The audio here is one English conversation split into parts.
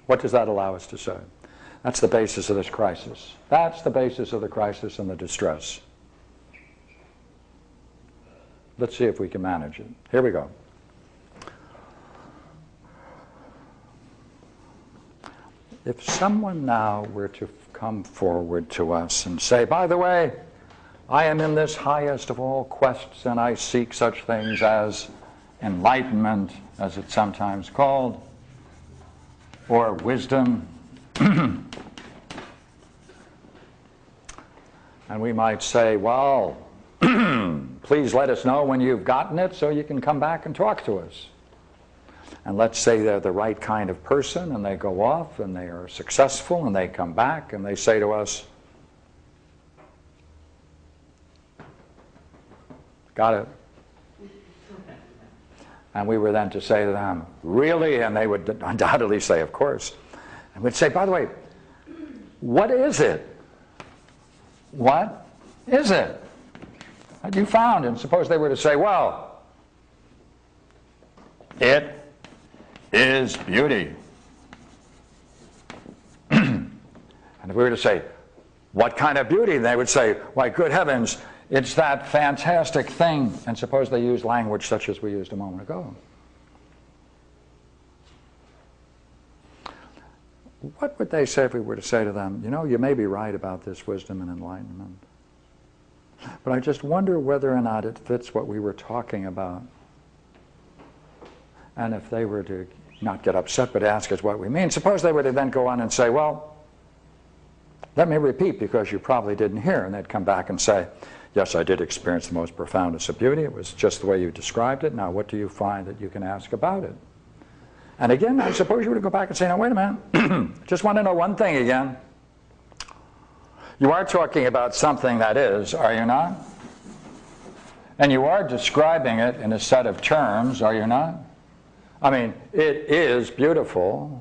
What does that allow us to say? That's the basis of this crisis. That's the basis of the crisis and the distress. Let's see if we can manage it. Here we go. If someone now were to come forward to us and say, by the way, I am in this highest of all quests and I seek such things as enlightenment, as it's sometimes called, or wisdom, and we might say, well, please let us know when you've gotten it so you can come back and talk to us. And let's say they're the right kind of person and they go off and they are successful and they come back and they say to us, got it. And we were then to say to them, really? And they would undoubtedly say, of course. And we'd say, by the way, what is it? What is it that you found? And suppose they were to say, well, it is beauty. And if we were to say, what kind of beauty? And they would say, why, good heavens, it's that fantastic thing. And suppose they use language such as we used a moment ago. What would they say if we were to say to them, you know, you may be right about this wisdom and enlightenment, but I just wonder whether or not it fits what we were talking about. And if they were to not get upset but ask us what we mean, suppose they were to then go on and say, well, let me repeat because you probably didn't hear. And they'd come back and say, yes, I did experience the most profoundest of beauty. It was just the way you described it. Now, what do you find that you can ask about it? And again, I suppose you were to go back and say, now, wait a minute. Just want to know one thing again. You are talking about something that is, are you not? And you are describing it in a set of terms, are you not? I mean, it is beautiful.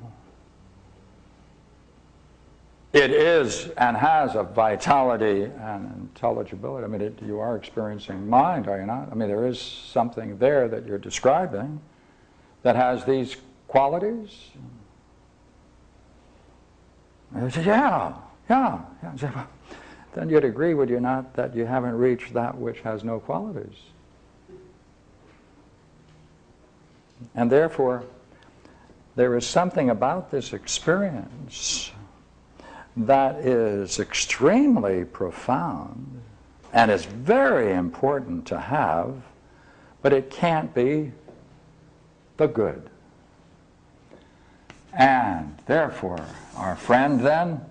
It is and has a vitality and intelligibility. I mean, you are experiencing mind, are you not? I mean, there is something there that you're describing that has these qualities. And they say, yeah. Then you'd agree, would you not, that you haven't reached that which has no qualities. And therefore, there is something about this experience that is extremely profound and is very important to have, but it can't be the good. And therefore, our friend then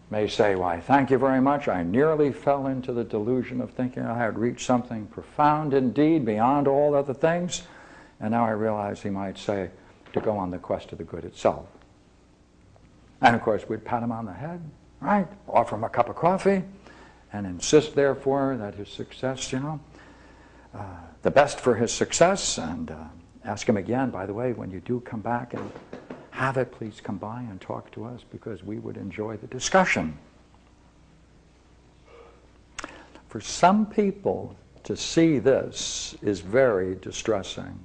may say, why, thank you very much. I nearly fell into the delusion of thinking I had reached something profound indeed beyond all other things. And now I realize he might say to go on the quest of the good itself. And of course, we'd pat him on the head, right? Offer him a cup of coffee and insist, therefore, that his success, the best for his success, and ask him again, by the way, when you do come back and have it, please come by and talk to us because we would enjoy the discussion. For some people, to see this is very distressing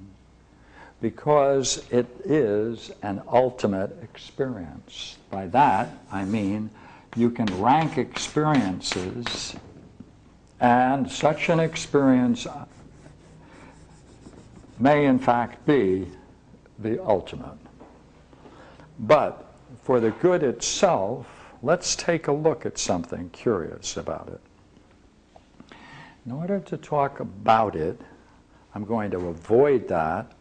because it is an ultimate experience. By that, I mean you can rank experiences, and such an experience may in fact be the ultimate. But for the good itself, let's take a look at something curious about it. In order to talk about it, I'm going to avoid that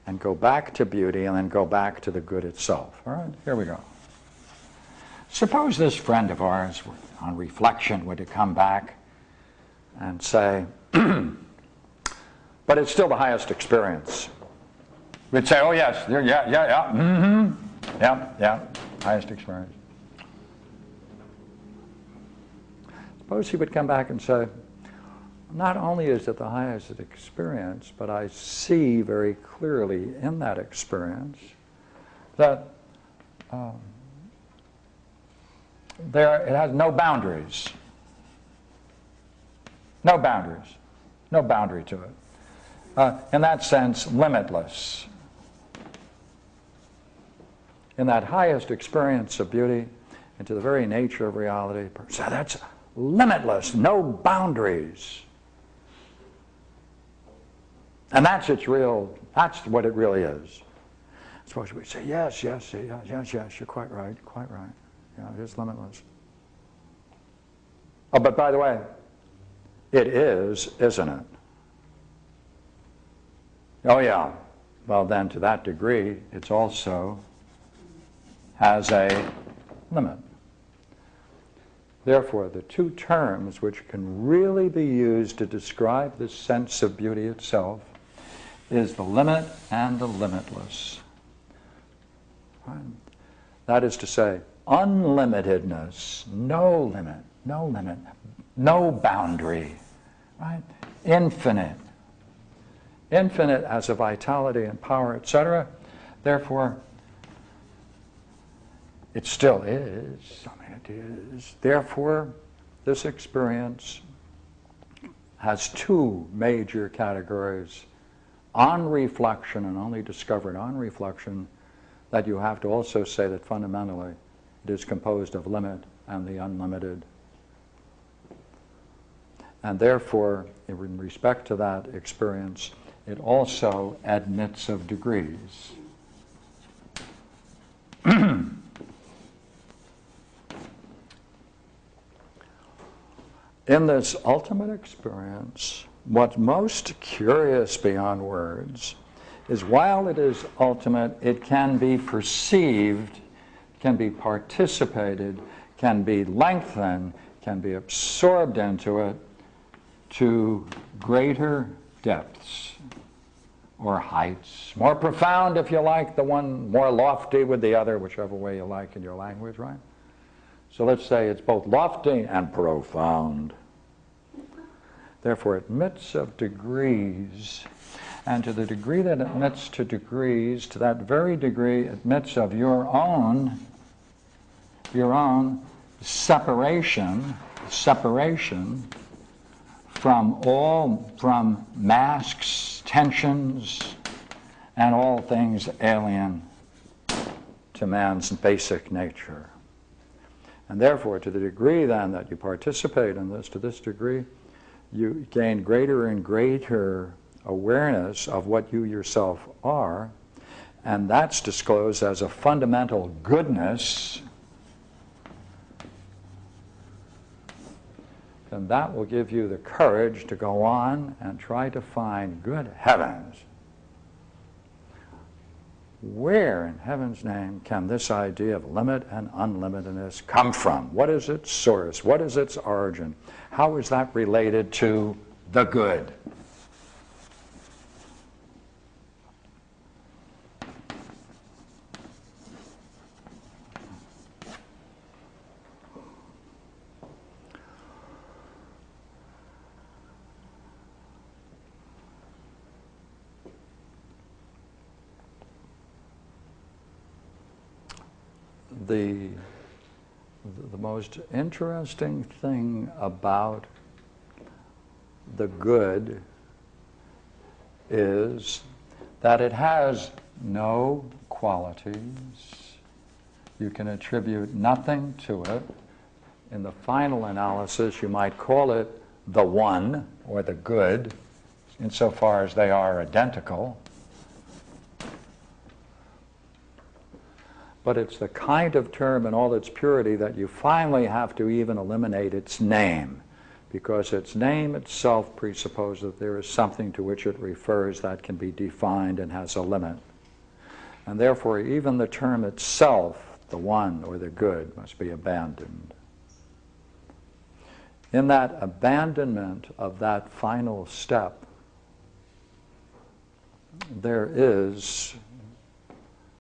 and go back to beauty and then go back to the good itself. All right, here we go. Suppose this friend of ours, on reflection, were to come back and say, but it's still the highest experience. We'd say, oh yes, yeah, highest experience. Suppose he would come back and say, not only is it the highest experience, but I see very clearly in that experience that it has no boundaries. No boundaries. No boundary to it. In that sense, limitless. in that highest experience of beauty, into the very nature of reality. So that's limitless, no boundaries. And that's what it really is. Suppose we say, yes, you're quite right. Yeah, it is limitless. Oh, but by the way, it is, isn't it? Oh, yeah. Well, then, to that degree, it also has a limit. Therefore, the two terms which can really be used to describe the sense of beauty itself is the limit and the limitless. Right? That is to say, unlimitedness, no limit, no boundary, right? Infinite as a vitality and power, etc. Therefore, it still is. I mean, it is. Therefore, this experience has two major categories: on reflection, and only discovered on reflection, that you have to also say that fundamentally it is composed of limit and the unlimited. And therefore, in respect to that experience, it also admits of degrees. In this ultimate experience, what's most curious beyond words is while it is ultimate, it can be perceived, can be participated, can be lengthened, can be absorbed into it to greater depths or heights, more profound if you like, the one more lofty with the other, whichever way you like in your language, right? So let's say it's both lofty and profound. Therefore, it admits of degrees, and to the degree that it admits to degrees, to that very degree, it admits of your own separation from masks, tensions, and all things alien to man's basic nature. And therefore, to the degree then that you participate in this, to this degree, you gain greater and greater awareness of what you yourself are, and that's disclosed as a fundamental goodness. Then that will give you the courage to go on and try to find, good heavens, where in heaven's name can this idea of limit and unlimitedness come from? What is its source? What is its origin? How is that related to the good? The most interesting thing about the good is that it has no qualities. You can attribute nothing to it. In the final analysis, you might call it the one or the good, insofar as they are identical. But it's the kind of term in all its purity that you finally have to even eliminate its name, because its name itself presupposes that there is something to which it refers that can be defined and has a limit. And therefore, even the term itself, the one or the good, must be abandoned. In that abandonment of that final step, there is